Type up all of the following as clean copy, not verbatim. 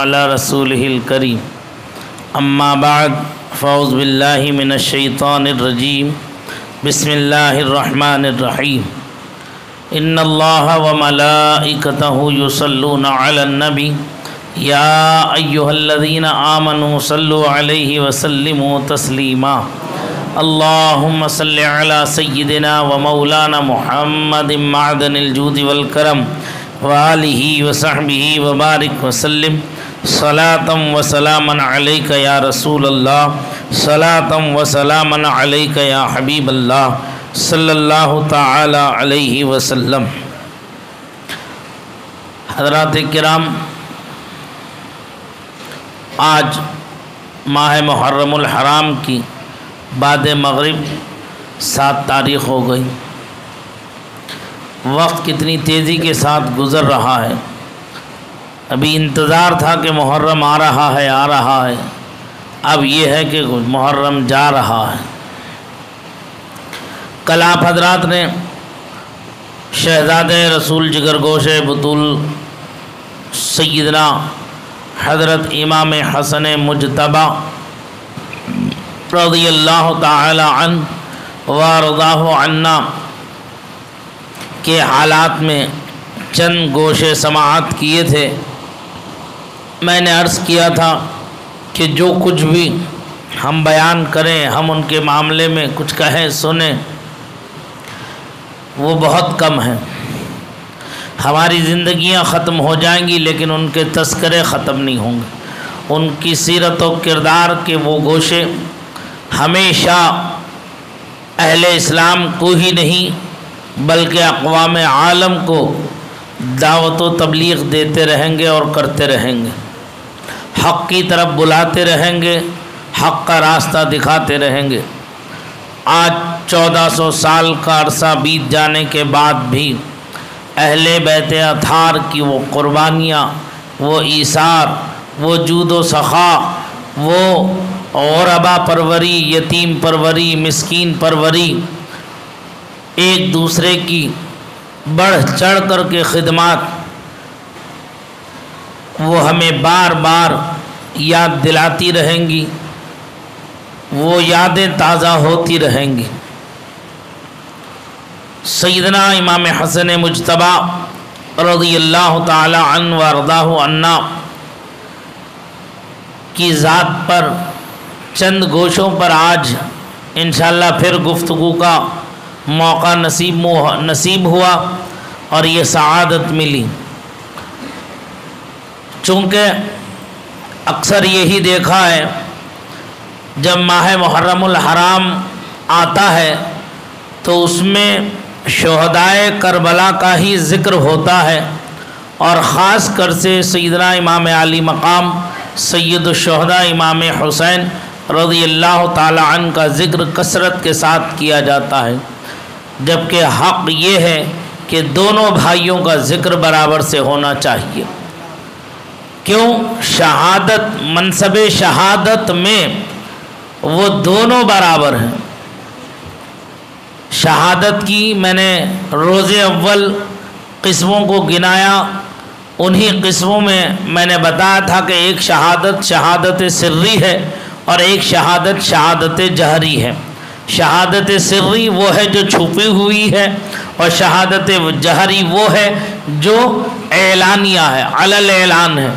علی رسولہ الکریم اما بعد فاعوذ باللہ من الشیطان الرجیم بسم اللہ الرحمن الرحیم ان اللہ وملائکتہ یصلون علی النبی یا ایہا الذین آمنوا صلوا علیہ وسلموا تسلیما اللہم صل علی سیدنا ومولانا محمد معدن الجود والکرم وآلہ وصحبہ وبارک وسلم صلاة و سلاما علیک یا رسول اللہ صلاة و سلاما علیک یا حبیب اللہ صلی اللہ تعالی علیہ وسلم۔ حضرات کرام، آج ماہ محرم الحرام کی بعد مغرب 7 تاریخ ہو گئی۔ وقت کتنی تیزی کے ساتھ گزر رہا ہے۔ ابھی انتظار تھا کہ محرم آ رہا ہے، اب یہ ہے کہ محرم جا رہا ہے۔ کل آپ حضرات نے شہزادہ رسول جگر گوش بطول سیدنا حضرت امام حسن مجتبی رضی اللہ تعالی عنہ وارضاہ عنا کے حالات میں چند گوشے سماعت کیے تھے۔ میں نے عرض کیا تھا کہ جو کچھ بھی ہم بیان کریں، ہم ان کے معاملے میں کچھ کہیں سنیں، وہ بہت کم ہیں۔ ہماری زندگیاں ختم ہو جائیں گی لیکن ان کے تذکرے ختم نہیں ہوں گے۔ ان کی سیرت و کردار کے وہ گوشے ہمیشہ اہل اسلام کو ہی نہیں بلکہ اقوام عالم کو دعوت و تبلیغ دیتے رہیں گے اور کرتے رہیں گے، حق کی طرف بلاتے رہیں گے، حق کا راستہ دکھاتے رہیں گے۔ آج 1400 سال کا عرصہ بیت جانے کے بعد بھی اہل بیت اطہار کی وہ قربانیاں، وہ ایثار، وہ جود و سخا، وہ غربا پروری، یتیم پروری، مسکین پروری، ایک دوسرے کی بڑھ چڑھ کر کے خدمات، وہ ہمیں بار بار یاد دلاتی رہیں گی، وہ یادیں تازہ ہوتی رہیں گی۔ سیدنا امام حسن مجتبی رضی اللہ تعالی عنہ وارضاہ عنا کی ذات پر چند گوشوں پر آج انشاءاللہ پھر گفتگو کا موقع نصیب ہوا اور یہ سعادت ملی۔ چونکہ اکثر یہی دیکھا ہے جب ماہ محرم الحرام آتا ہے تو اس میں شہدائے کربلا کا ہی ذکر ہوتا ہے، اور خاص کر سے سیدنا امام علی مقام سید الشہداء امام حسین رضی اللہ تعالی عنہ کا ذکر کثرت کے ساتھ کیا جاتا ہے، جبکہ حق یہ ہے کہ دونوں بھائیوں کا ذکر برابر سے ہونا چاہیے۔ کیوں؟ شہادت، منصب شہادت میں وہ دونوں برابر ہیں۔ شہادت کی میں نے روز اول قسموں کو گنایا، انہی قسموں میں نے بتایا تھا کہ ایک شہادت شہادت سری ہے اور ایک شہادت شہادت جہری ہے۔ شہادت سری وہ ہے جو چھپی ہوئی ہے، اور شہادت جہری وہ ہے جو اعلانیہ ہے، علل اعلان ہے۔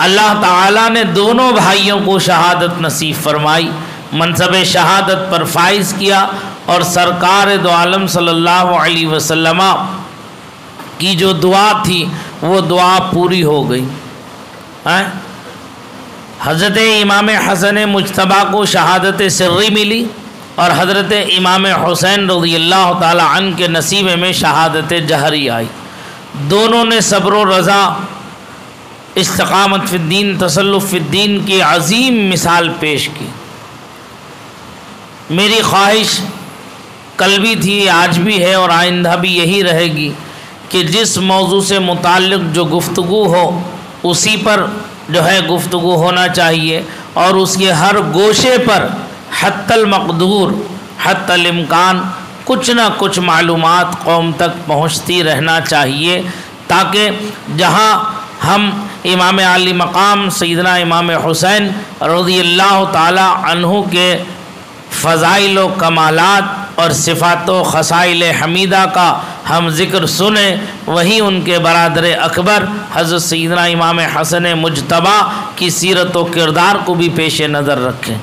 اللہ تعالیٰ نے دونوں بھائیوں کو شہادت نصیب فرمائی، منصب شہادت پر فائز کیا، اور سرکار دو عالم صلی اللہ علیہ وسلم کی جو دعا تھی وہ دعا پوری ہو گئی۔ حضرت امام حسن مجتبی کو شہادت سری ملی، اور حضرت امام حسین رضی اللہ تعالی عنہ کے نصیب میں شہادت جہری آئی۔ دونوں نے صبر و رضا، استقامت فی الدین، تسلف فی الدین کی عظیم مثال پیش کی۔ میری خواہش کل بھی تھی، آج بھی ہے اور آئندہ بھی یہی رہے گی کہ جس موضوع سے متعلق جو گفتگو ہو اسی پر جو ہے گفتگو ہونا چاہیے، اور اس کے ہر گوشے پر حتی المقدور، حتی الامکان کچھ نہ کچھ معلومات قوم تک پہنچتی رہنا چاہیے، تاکہ جہاں ہم امام علی مقام سیدنا امام حسین رضی اللہ تعالی عنہ کے فضائل و کمالات اور صفات و خصائل حمیدہ کا ہم ذکر سنیں، وہیں ان کے برادر اکبر حضرت سیدنا امام حسن مجتبیٰ کی سیرت و کردار کو بھی پیش نظر رکھیں۔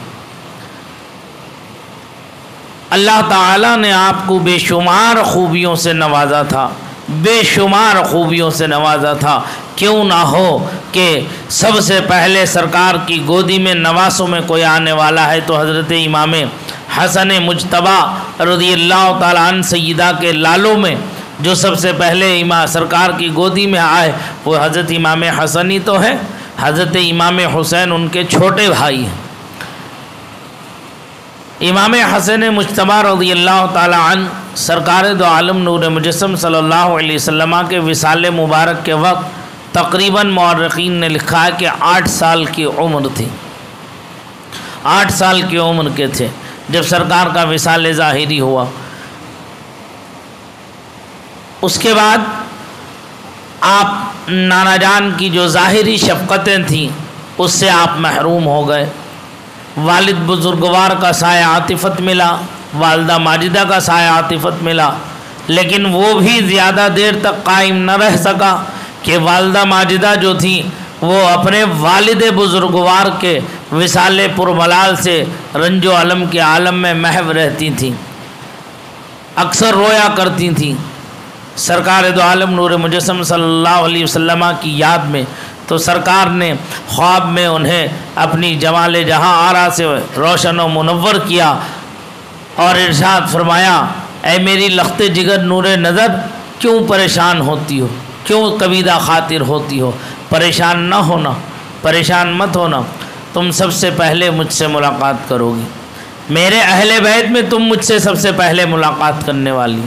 اللہ تعالیٰ نے آپ کو بے شمار خوبیوں سے نوازا تھا، بے شمار خوبیوں سے نوازا تھا۔ کیوں نہ ہو کہ سب سے پہلے سرکار کی گودی میں نواسوں میں کوئی آنے والا ہے تو حضرت امام حسن مجتبیٰ رضی اللہ تعالیٰ عنہ سیدہ کے لالوں میں جو سب سے پہلے سرکار کی گودی میں آئے وہ حضرت امام حسن ہی تو ہے۔ حضرت امام حسین ان کے چھوٹے بھائی ہیں۔ امام حسن مجتبیٰ رضی اللہ تعالیٰ عنہ سرکار دو عالم نور مجسم صلی اللہ علیہ وسلم کے وصال مبارک کے وقت تقریباً مورخین نے لکھا ہے کہ 8 سال کی عمر تھی، 8 سال کی عمر کے تھے جب سرکار کا وصال ظاہری ہوا۔ اس کے بعد آپ نانا جان کی جو ظاہری شفقتیں تھیں اس سے آپ محروم ہو گئے۔ والد بزرگوار کا سایہ عاطفت ملا، والدہ ماجدہ کا سایہ عاطفت ملا، لیکن وہ بھی زیادہ دیر تک قائم نہ رہ سکا کہ والدہ ماجدہ جو تھیں وہ اپنے والد بزرگوار کے وصال پرملال سے رنج و علم کے عالم میں محو رہتی تھیں، اکثر رویا کرتی تھیں سرکار دو عالم نور مجسم صلی اللہ علیہ وسلم کی یاد میں۔ تو سرکار نے خواب میں انہیں اپنی جمال جہاں آرا سے روشن و منور کیا اور ارشاد فرمایا، اے میری لخت جگر نور نظر، کیوں پریشان ہوتی ہو، کیوں کبیدہ خاطر ہوتی ہو؟ پریشان نہ ہونا، پریشان مت ہونا، تم سب سے پہلے مجھ سے ملاقات کرو گی، میرے اہل بیت میں تم مجھ سے سب سے پہلے ملاقات کرنے والی۔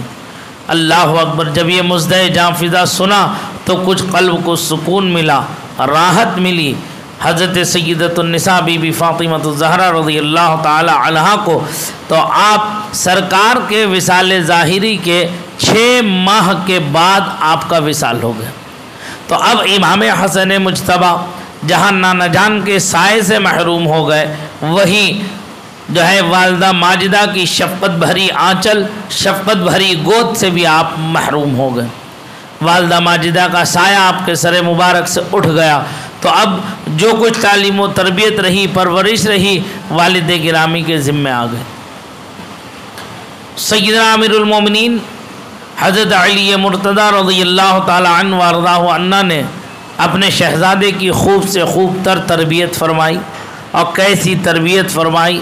اللہ اکبر! جب یہ مژدہ جاں فضا سنا تو کچھ قلب کو سکون ملا، راحت ملی۔ حضرت سیدۃ النساء بی بی فاطمہ الزہرا رضی اللہ تعالی عنہا کو تو آپ سرکار کے وصال ظاہری کے 6 ماہ کے بعد آپ کا وصال ہو گیا۔ تو اب امام حسن مجتبیٰ جہاں نانا جان کے سائے سے محروم ہو گئے، وہیں جو ہے والدہ ماجدہ کی شفقت بھری آنچل، شفقت بھری گود سے بھی آپ محروم ہو گئے۔ والدہ ماجدہ کا سایہ آپ کے سر مبارک سے اٹھ گیا۔ تو اب جو کچھ تعلیم و تربیت رہی، پرورش رہی، والد گرامی کے ذمہ آ گئے۔ سیدنا امیر المومنین حضرت علی مرتضیٰ رضی اللہ تعالی عنہ وارضاہ عنہ نے اپنے شہزادے کی خوب سے خوب تر تربیت فرمائی، اور کیسی تربیت فرمائی،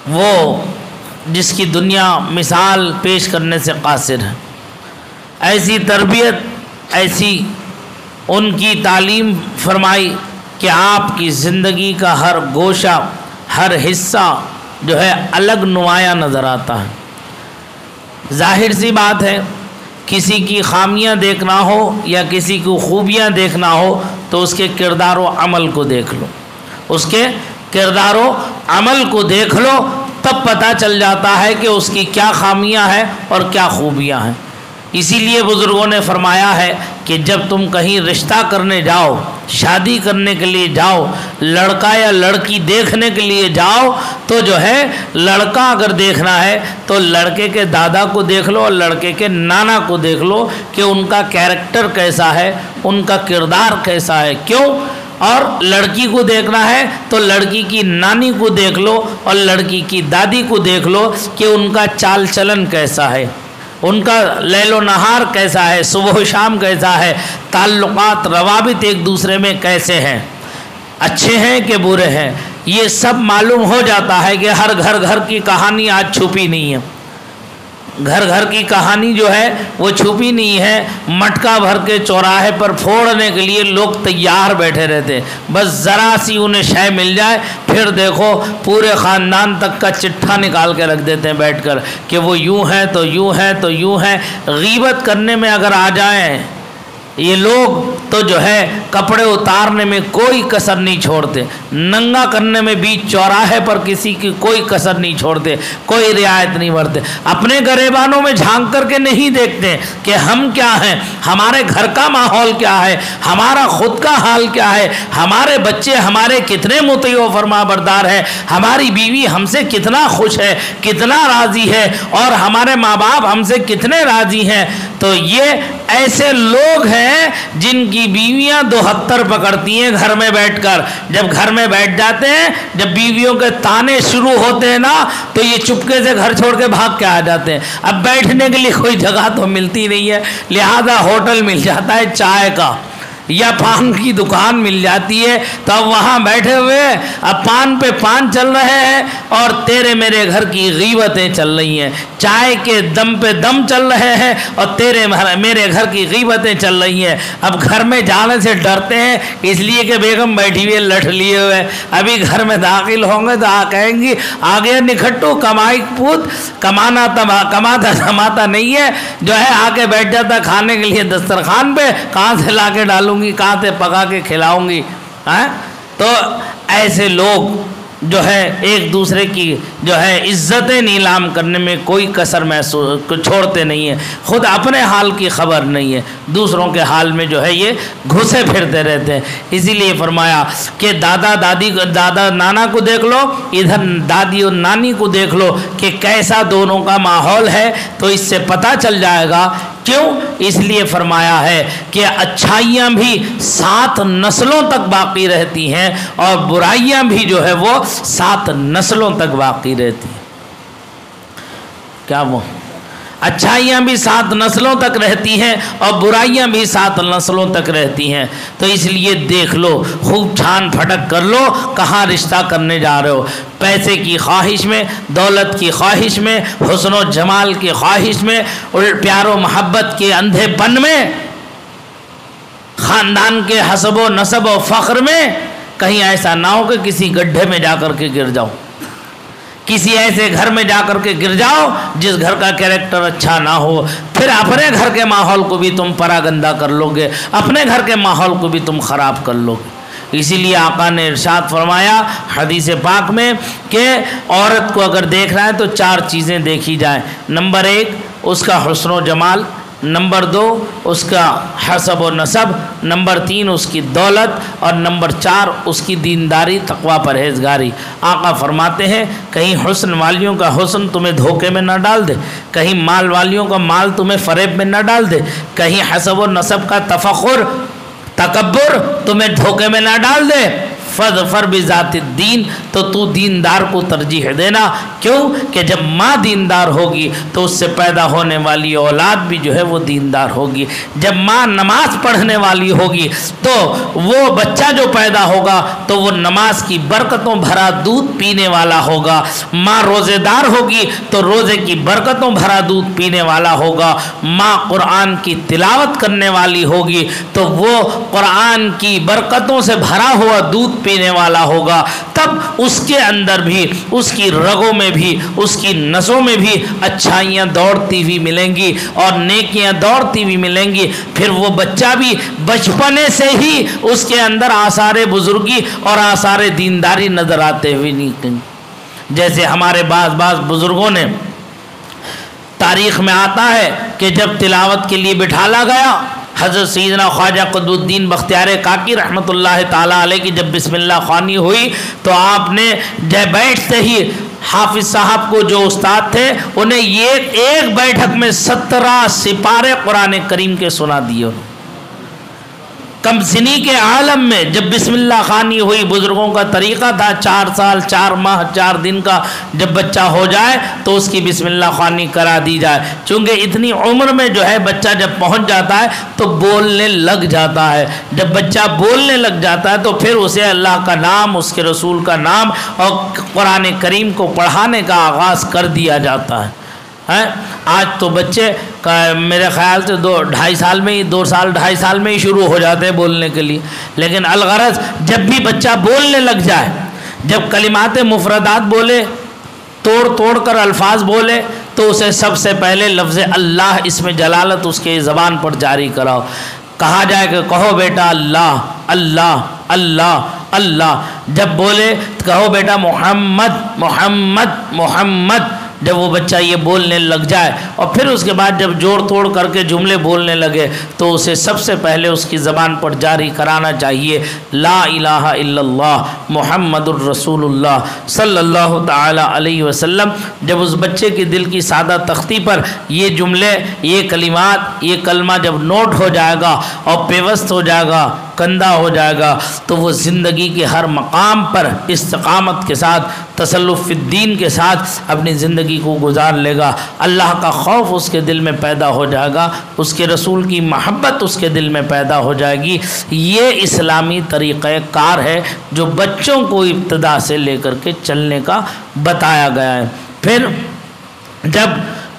وہ جس کی دنیا مثال پیش کرنے سے قاصر ہے۔ ایسی تربیت، ایسی ان کی تعلیم فرمائی کہ آپ کی زندگی کا ہر گوشہ، ہر حصہ جو ہے الگ نمایاں نظر آتا ہے۔ ظاہر سی بات ہے، کسی کی خامیاں دیکھنا ہو یا کسی کو خوبیاں دیکھنا ہو تو اس کے کردار و عمل کو دیکھ لو، اس کے کردار و عمل کو دیکھ لو، تب پتہ چل جاتا ہے کہ اس کی کیا خامیاں ہیں اور کیا خوبیاں ہیں۔ اسی لیے بزرگوں نے فرمایا ہے کہ جب تم کہیں رشتہ کرنے جاؤ، شادی کرنے کے لیے جاؤ، لڑکا یا لڑکی دیکھنے کے لیے جاؤ، تو جو ہے لڑکا اگر دیکھنا ہے تو لڑکے کے دادا کو دیکھ لو اور لڑکے کے نانا کو دیکھ لو کہ ان کا کیریکٹر کیسا ہے، ان کا کردار کیسا ہے۔ کیوں؟ اور لڑکی کو دیکھنا ہے تو لڑکی کی نانی کو دیکھ لو اور لڑکی کی دادی کو دیکھ لو کہ ان کا چال چلن کیسا ہے، ان کا لیل و نہار کیسا ہے، صبح و شام کیسا ہے، تعلقات روابط ایک دوسرے میں کیسے ہیں، اچھے ہیں کہ برے ہیں۔ یہ سب معلوم ہو جاتا ہے کہ ہر گھر کی کہانی آج چھپی نہیں ہے، گھر کی کہانی جو ہے وہ چھپی نہیں ہے۔ مٹکا بھر کے چوراہے پر پھوڑنے کے لیے لوگ تیار بیٹھے رہتے، بس ذرا سی انہیں شے مل جائے پھر دیکھو پورے خاندان تک کا چٹھا نکال کے رکھ دیتے ہیں بیٹھ کر کہ وہ یوں ہے تو یوں ہے تو یوں ہے۔ غیبت کرنے میں اگر آ جائیں یہ لوگ تو جو ہے کپڑے اتارنے میں کوئی کسر نہیں چھوڑتے، ننگا کرنے میں بیچ چوراہے پر کسی کی کوئی کسر نہیں چھوڑتے، کوئی رعایت نہیں برتے، اپنے گریبانوں میں جھانک کر کے نہیں دیکھتے کہ ہم کیا ہیں، ہمارے گھر کا ماحول کیا ہے، ہمارا خود کا حال کیا ہے، ہمارے بچے ہمارے کتنے مطیع و فرما بردار ہیں، ہماری بیوی ہم سے کتنا خوش ہے، کتنا راضی ہے، اور ہمارے ماں باپ ہم سے کتنے راضی ہیں۔ تو یہ ایسے لوگ ہیں جن کی بیویاں 72 پکڑتی ہیں گھر میں بیٹھ کر، جب گھر میں بیٹھ جاتے ہیں، جب بیویوں کے تانے شروع ہوتے ہیں نا تو یہ چپکے سے گھر چھوڑ کے بھاگ کے آ جاتے ہیں۔ اب بیٹھنے کے لیے کوئی جگہ تو ملتی نہیں ہے، لہذا ہوٹل مل جاتا ہے چائے کا یا پان کی دکان مل جاتی ہے، تو اب وہاں بیٹھے ہوئے اب پان پہ پان چل رہے ہیں اور تیرے میرے گھر کی غیبتیں چل رہی ہیں، چائے کے دم پہ دم چل رہے ہیں اور تیرے میرے گھر کی غیبتیں چل رہی ہیں۔ اب گھر میں جانے سے ڈرتے ہیں اس لیے کہ بیگم بیٹھی ہوئی لٹھ لیے ہوئے، ابھی گھر میں داخل ہوں گے تو کہیں گی آگے نکھٹو کمائی پوت، کماتا دھماتا نہیں ہے، جو ہے آ کے بیٹھ جاتا کھانے کے لیے دسترخوان پہ، کہاں سے لا کے ڈالوں گی، کہاں سے پکا کے کھلاؤں گی۔ تو ایسے لوگ جو ہے ایک دوسرے کی جو ہے عزتیں نیلام کرنے میں کوئی کسر محسوس چھوڑتے نہیں ہیں، خود اپنے حال کی خبر نہیں ہے، دوسروں کے حال میں جو ہے یہ گھسے پھرتے رہتے ہیں۔ اسی لیے فرمایا کہ دادا نانا کو دیکھ لو، ادھر دادی اور نانی کو دیکھ لو کہ کیسا دونوں کا ماحول ہے، تو اس سے پتہ چل جائے گا۔ کیوں؟ اس لیے فرمایا ہے کہ اچھائیاں بھی 7 نسلوں تک باقی رہتی ہیں اور برائیاں بھی جو ہے وہ 7 نسلوں تک باقی رہتی ہیں۔ کیا وہ اچھائیاں بھی 7 نسلوں تک رہتی ہیں اور برائیاں بھی 7 نسلوں تک رہتی ہیں۔ تو اس لیے دیکھ لو، خوب چھان پھٹک کر لو کہاں رشتہ کرنے جا رہے ہو، پیسے کی خواہش میں، دولت کی خواہش میں، حسن و جمال کی خواہش میں، اور پیار و محبت کے اندھے پن میں، خاندان کے حسب و نسب و فخر میں، کہیں ایسا نہ ہو کہ کسی گڈھے میں جا کر کے گر جاؤ، کسی ایسے گھر میں جا کر کے گر جاؤ جس گھر کا کیریکٹر اچھا نہ ہو، پھر اپنے گھر کے ماحول کو بھی تم پراگندہ کر لو گے، اپنے گھر کے ماحول کو بھی تم خراب کر لو گے۔ اسی لیے آقا نے ارشاد فرمایا حدیث پاک میں کہ عورت کو اگر دیکھ رہا ہے تو 4 چیزیں دیکھی جائیں۔ نمبر 1 اس کا حسن و جمال، نمبر 2 اس کا حسب و نسب، نمبر 3 اس کی دولت، اور نمبر 4 اس کی دینداری تقوی پرہیزگاری۔ آقا فرماتے ہیں کہیں حسن والیوں کا حسن تمہیں دھوکے میں نہ ڈال دے، کہیں مال والیوں کا مال تمہیں فریب میں نہ ڈال دے، کہیں حسب و نسب کا تفخر تکبر تمہیں دھوکے میں نہ ڈال دے، فظفر بذات الدین، تو تو دیندار کو ترجیح دینا۔ کیوں کہ جب ماں دیندار ہوگی تو اس سے پیدا ہونے والی اولاد بھی جو ہے وہ دیندار ہوگی، جب ماں نماز پڑھنے والی ہوگی تو وہ بچہ جو پیدا ہوگا تو وہ نماز کی برکتوں بھرا دودھ پینے والا ہوگا، ماں روزے دار ہوگی تو روزے کی برکتوں بھرا دودھ پینے والا ہوگا، ماں قرآن کی تلاوت کرنے والی ہوگی تو وہ قرآن کی برکتوں سے بھرا ہوا دودھ پینے والا ہوگا، تب اس کے اندر بھی، اس کی رگوں میں بھی، اس کی نسوں میں بھی اچھائیاں دوڑتی ہوئی ملیں گی اور نیکیاں دوڑتی ہوئی ملیں گی، پھر وہ بچہ بھی بچپنے سے ہی اس کے اندر آثار بزرگی اور آثار دینداری نظر آتے ہوئے نکلیں گے۔ جیسے ہمارے بعض بزرگوں نے تاریخ میں آتا ہے کہ جب تلاوت کے لیے بٹھالا گیا، حضرت سیدنا خواجہ قطب الدین بختیار کاکی رحمۃ اللہ تعالیٰ علیہ کی جب بسم اللہ خوانی ہوئی تو آپ نے جب بیٹھتے ہی حافظ صاحب کو جو استاد تھے انہیں یہ ایک بیٹھک میں 17 سپارے قرآن کریم کے سنا دیے۔ کم سنی کے عالم میں جب بسم اللہ خوانی ہوئی، بزرگوں کا طریقہ تھا 4 سال 4 ماہ 4 دن کا جب بچہ ہو جائے تو اس کی بسم اللہ خوانی کرا دی جائے، چونکہ اتنی عمر میں جو ہے بچہ جب پہنچ جاتا ہے تو بولنے لگ جاتا ہے، جب بچہ بولنے لگ جاتا ہے تو پھر اسے اللہ کا نام، اس کے رسول کا نام اور قرآن کریم کو پڑھانے کا آغاز کر دیا جاتا ہے۔ آج تو بچے میرے خیال سے 2-2.5 سال میں ہی 2 سال 2.5 سال میں ہی شروع ہو جاتے ہیں بولنے کے لیے، لیکن الغرض جب بھی بچہ بولنے لگ جائے، جب کلمات مفردات بولے، توڑ کر الفاظ بولے، تو اسے سب سے پہلے لفظ اللہ اسم جلالت اس کے زبان پر جاری کراؤ۔ کہا جائے کہ کہو بیٹا اللہ اللہ اللہ اللہ، جب بولے تو کہو بیٹا محمد محمد محمد، جب وہ بچہ یہ بولنے لگ جائے اور پھر اس کے بعد جب جوڑ توڑ کر کے جملے بولنے لگے تو اسے سب سے پہلے اس کی زبان پر جاری کرانا چاہیے لا الہ الا اللہ محمد الرسول اللہ صلی اللہ تعالی علیہ وسلم۔ جب اس بچے کی دل کی سادہ تختی پر یہ جملے، یہ کلمات، یہ کلمہ جب نوٹ ہو جائے گا اور پیوست ہو جائے گا، کندہ ہو جائے گا، تو وہ زندگی کے ہر مقام پر استقامت کے ساتھ، تسلف فی الدین کے ساتھ اپنی زندگی کو گزار لے گا۔ اللہ کا خوف اس کے دل میں پیدا ہو جائے گا، اس کے رسول کی محبت اس کے دل میں پیدا ہو جائے گی۔ یہ اسلامی طریقہ کار ہے جو بچوں کو ابتدا سے لے کر کے چلنے کا بتایا گیا ہے۔ پھر جب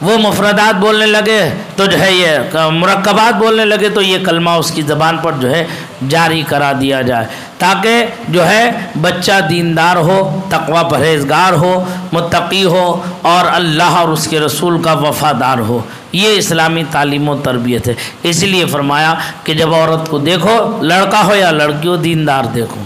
وہ مفردات بولنے لگے تو جو ہے یہ مرکبات بولنے لگے تو یہ کلمہ اس کی زبان پر جو ہے جاری کرا دیا جائے، تاکہ جو ہے بچہ دیندار ہو، تقوی پرہیزگار ہو، متقی ہو اور اللہ اور اس کے رسول کا وفادار ہو۔ یہ اسلامی تعلیم و تربیت ہے۔ اسی لیے فرمایا کہ جب عورت کو دیکھو، لڑکا ہو یا لڑکی ہو، دیندار دیکھو۔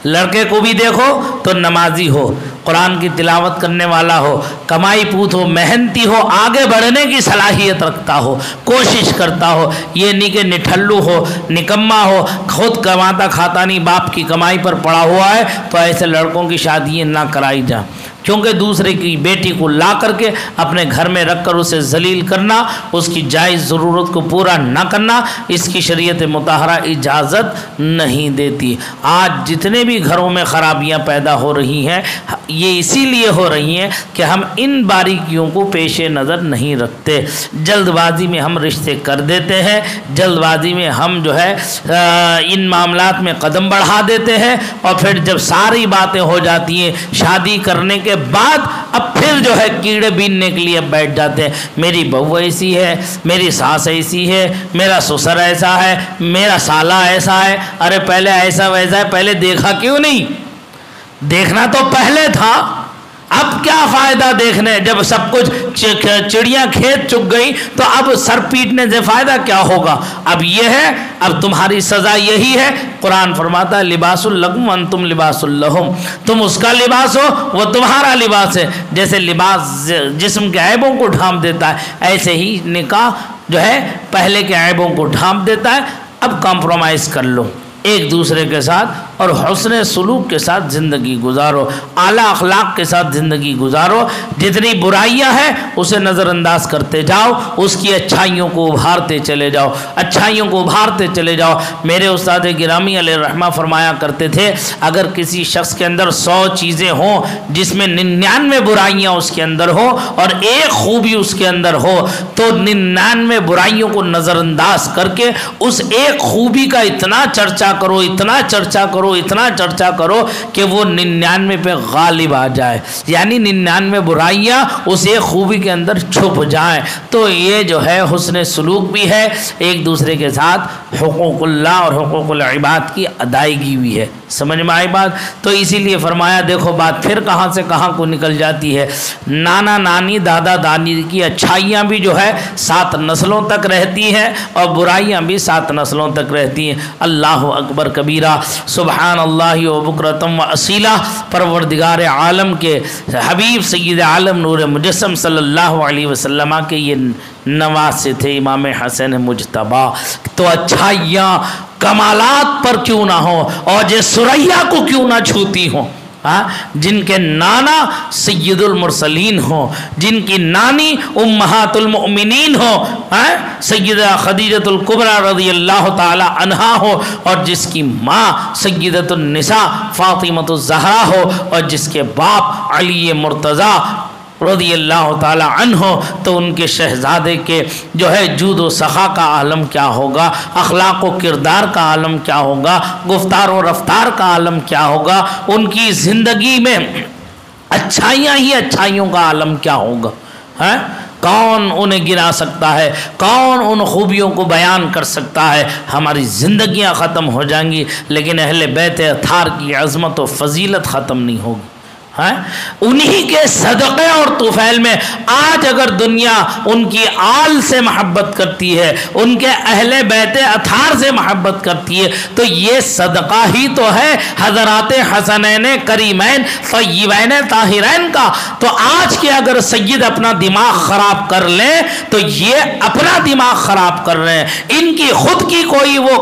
لڑکے کو بھی دیکھو تو نمازی ہو، قرآن کی تلاوت کرنے والا ہو، کمائی پوت ہو، محنتی ہو، آگے بڑھنے کی صلاحیت رکھتا ہو، کوشش کرتا ہو، یہ نہیں کہ نٹھلو ہو، نکما ہو، خود کماتا کھاتا نہیں، باپ کی کمائی پر پڑا ہوا ہے، تو ایسے لڑکوں کی شادیاں نہ کرائی جائیں، کیونکہ دوسرے کی بیٹی کو لا کر کے اپنے گھر میں رکھ کر اسے ذلیل کرنا، اس کی جائز ضرورت کو پورا نہ کرنا، اس کی شریعت مطہرہ اجازت نہیں دیتی۔ آج جتنے بھی گھروں میں خرابیاں پیدا ہو رہی ہیں، یہ اسی لیے ہو رہی ہیں کہ ہم ان باریکیوں کو پیش نظر نہیں رکھتے، جلد بازی میں ہم رشتے کر دیتے ہیں، جلد بازی میں ہم جو ہے ان معاملات میں قدم بڑھا دیتے ہیں، اور پھر جب ساری باتیں ہو جاتی ہیں شادی کرنے کے بعد اب پھر جو ہے کیڑے بیننے کے لیے بیٹھ جاتے ہیں، میری بہو ایسی ہے، میری ساس ایسی ہے، میرا سسر ایسا ہے، میرا سالہ ایسا ہے، ارے پہلے ایسا ویسا ہے، پہلے دیکھا کیوں نہیں؟ دیکھنا تو پہلے تھا، اب کیا فائدہ دیکھنے؟ جب سب کچھ چڑیاں کھیت چگ گئی تو اب سر پیٹنے سے فائدہ کیا ہوگا؟ اب یہ ہے، اب تمہاری سزا یہی ہے۔ قرآن فرماتا ہے لباس لکم وانتم لباس لہم، تم اس کا لباس ہو، وہ تمہارا لباس ہے۔ جیسے لباس جسم کے عیبوں کو ڈھانپ دیتا ہے، ایسے ہی نکاح جو ہے پہلے کے عیبوں کو ڈھانپ دیتا ہے۔ اب کمپرومائز کر لو ایک دوسرے کے ساتھ اور حسن سلوک کے ساتھ زندگی گزارو، اعلیٰ اخلاق کے ساتھ زندگی گزارو، جتنی برائیاں ہیں اسے نظر انداز کرتے جاؤ، اس کی اچھائیوں کو ابھارتے چلے جاؤ، اچھائیوں کو ابھارتے چلے جاؤ۔ میرے استاد گرامی علیہ الرحمہ فرمایا کرتے تھے، اگر کسی شخص کے اندر 100 چیزیں ہوں جس میں 99 برائیاں اس کے اندر ہوں اور ایک خوبی اس کے اندر ہو، تو 99 برائیوں کو نظر انداز کر کے اس ایک خوبی کا اتنا چرچا کرو، اتنا چرچا کرو، اتنا چرچا کرو کہ وہ 99 پہ غالب آ جائے، یعنی 99 برائیاں اس ایک خوبی کے اندر چھپ جائیں۔ تو یہ جو ہے حسن سلوک بھی ہے، ایک دوسرے کے ساتھ حقوق اللہ اور حقوق العباد کی ادائیگی بھی ہے۔ سمجھ میں آئی بات؟ تو اسی لیے فرمایا دیکھو بات پھر کہاں سے کہاں کو نکل جاتی ہے۔ نانا نانی دادا دانی کی اچھائیاں بھی جو ہے 7 نسلوں تک رہتی ہیں اور برائیاں بھی 7 نسلوں تک رہتی ہیں۔ اللہ اکبر کبیرہ، سبحان اللہ و بکرتم و اصیلہ۔ پروردگار عالم کے حبیب سید عالم نور مجسم صلی اللہ علیہ وسلم کے یہ نواسے تھے امام حسن مجتبیٰ۔ تو اچھائیاں کمالات پر کیوں نہ ہو اور جے سریا کو کیوں نہ چھوتی ہوں، جن کے نانا سید المرسلین ہوں، جن کی نانی امہات المؤمنین ہوں، سیدہ خدیجۃ الکبریٰ رضی اللہ تعالی عنہا ہو، اور جس کی ماں سیدۃ النساء فاطمۃ الزہرا ہو، اور جس کے باپ علی مرتضیٰ رضی اللہ تعالی عنہ، تو ان کے شہزادے کے جو ہے جود و سخا کا عالم کیا ہوگا، اخلاق و کردار کا عالم کیا ہوگا، گفتار و رفتار کا عالم کیا ہوگا، ان کی زندگی میں اچھائیاں ہی اچھائیوں کا عالم کیا ہوگا۔ کون انہیں گرا سکتا ہے؟ کون ان خوبیوں کو بیان کر سکتا ہے؟ ہماری زندگیاں ختم ہو جائیں گی لیکن اہل بیت اطہار کی عظمت و فضیلت ختم نہیں ہوگی۔ انہی کے صدقے اور طفیل میں آج اگر دنیا ان کی آل سے محبت کرتی ہے، ان کے اہل بیت اطہار سے محبت کرتی ہے، تو یہ صدقہ ہی تو ہے حضرات حسنین کریمین طیبین طاہرین کا۔ تو آج کے اگر سید اپنا دماغ خراب کر لیں تو یہ اپنا دماغ خراب کر رہے ہیں، ان کی خود کی کوئی وہ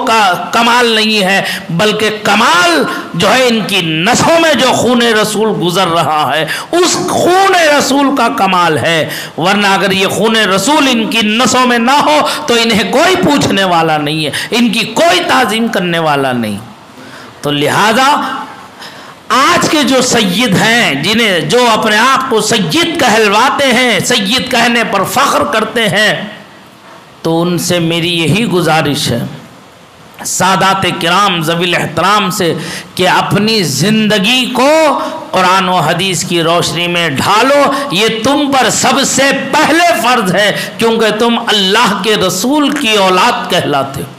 کمال نہیں ہے، بلکہ کمال جو ہے ان کی نسوں میں جو خون رسول گزر رہا ہے اس خون رسول کا کمال ہے، ورنہ اگر یہ خون رسول ان کی نسوں میں نہ ہو تو انہیں کوئی پوچھنے والا نہیں ہے، ان کی کوئی تعظیم کرنے والا نہیں۔ تو لہذا آج کے جو سید ہیں، جنہیں جو اپنے آپ کو سید کہلواتے ہیں، سید کہنے پر فخر کرتے ہیں، تو ان سے میری یہی گزارش ہے سادات کرام ذوی الاحترام سے کہ اپنی زندگی کو قرآن و حدیث کی روشنی میں ڈھالو۔ یہ تم پر سب سے پہلے فرض ہے، کیونکہ تم اللہ کے رسول کی اولاد کہلاتے ہو۔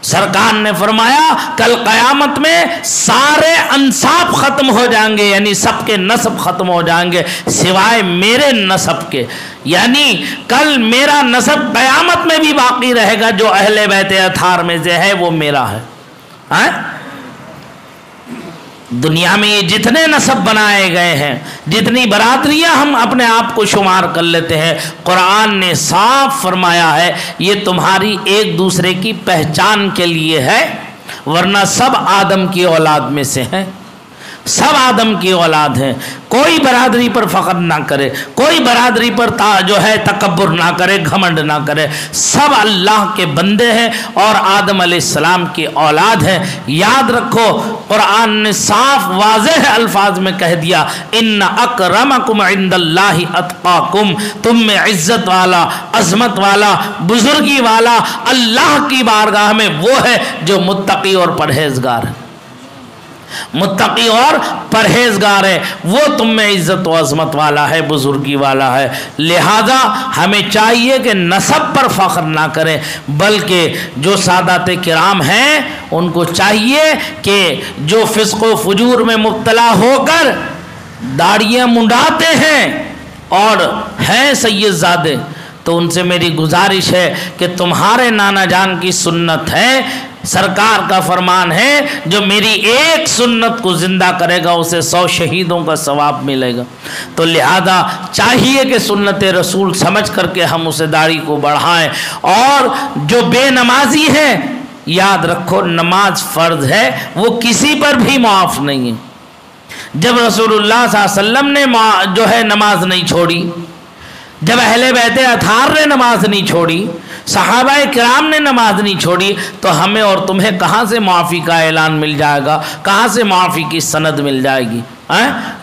سرکار نے فرمایا کل قیامت میں سارے انساب ختم ہو جائیں گے، یعنی سب کے نسب ختم ہو جائیں گے سوائے میرے نسب کے، یعنی کل میرا نسب قیامت میں بھی باقی رہے گا، جو اہل بیت اطہار میں سے ہے وہ میرا ہے۔ دنیا میں یہ جتنے نسب بنائے گئے ہیں، جتنی برادریاں ہم اپنے آپ کو شمار کر لیتے ہیں، قرآن نے صاف فرمایا ہے یہ تمہاری ایک دوسرے کی پہچان کے لیے ہے، ورنہ سب آدم کی اولاد میں سے ہیں، سب آدم کی اولاد ہیں۔ کوئی برادری پر فخر نہ کرے، کوئی برادری پر جو ہے تکبر نہ کرے، گھمنڈ نہ کرے، سب اللہ کے بندے ہیں اور آدم علیہ السلام کی اولاد ہیں۔ یاد رکھو قرآن نے صاف واضح الفاظ میں کہہ دیا ان اکرمکم عند اللہ اتقاکم، تم میں عزت والا، عظمت والا، بزرگی والا اللہ کی بارگاہ میں وہ ہے جو متقی اور پرہیزگار ہے، متقی اور پرہیزگار ہے، وہ تم میں عزت و عظمت والا ہے، بزرگی والا ہے۔ لہذا ہمیں چاہیے کہ نسب پر فخر نہ کریں، بلکہ جو سادات کرام ہیں ان کو چاہیے کہ جو فسق و فجور میں مبتلا ہو کر داڑیاں منڈاتے ہیں اور ہیں سید زادے، تو ان سے میری گزارش ہے کہ تمہارے نانا جان کی سنت ہے، سرکار کا فرمان ہے جو میری ایک سنت کو زندہ کرے گا اسے 100 شہیدوں کا ثواب ملے گا۔ تو لہذا چاہیے کہ سنت رسول سمجھ کر کے ہم اسے داڑھی کو بڑھائیں۔ اور جو بے نمازی ہیں، یاد رکھو نماز فرض ہے، وہ کسی پر بھی معاف نہیں ہے۔ جب رسول اللہ صلی اللہ علیہ وسلم نے جو ہے نماز نہیں چھوڑی، جب اہل بیت اطہار نے نماز نہیں چھوڑی، صحابہ کرام نے نماز نہیں چھوڑی، تو ہمیں اور تمہیں کہاں سے معافی کا اعلان مل جائے گا، کہاں سے معافی کی سند مل جائے گی؟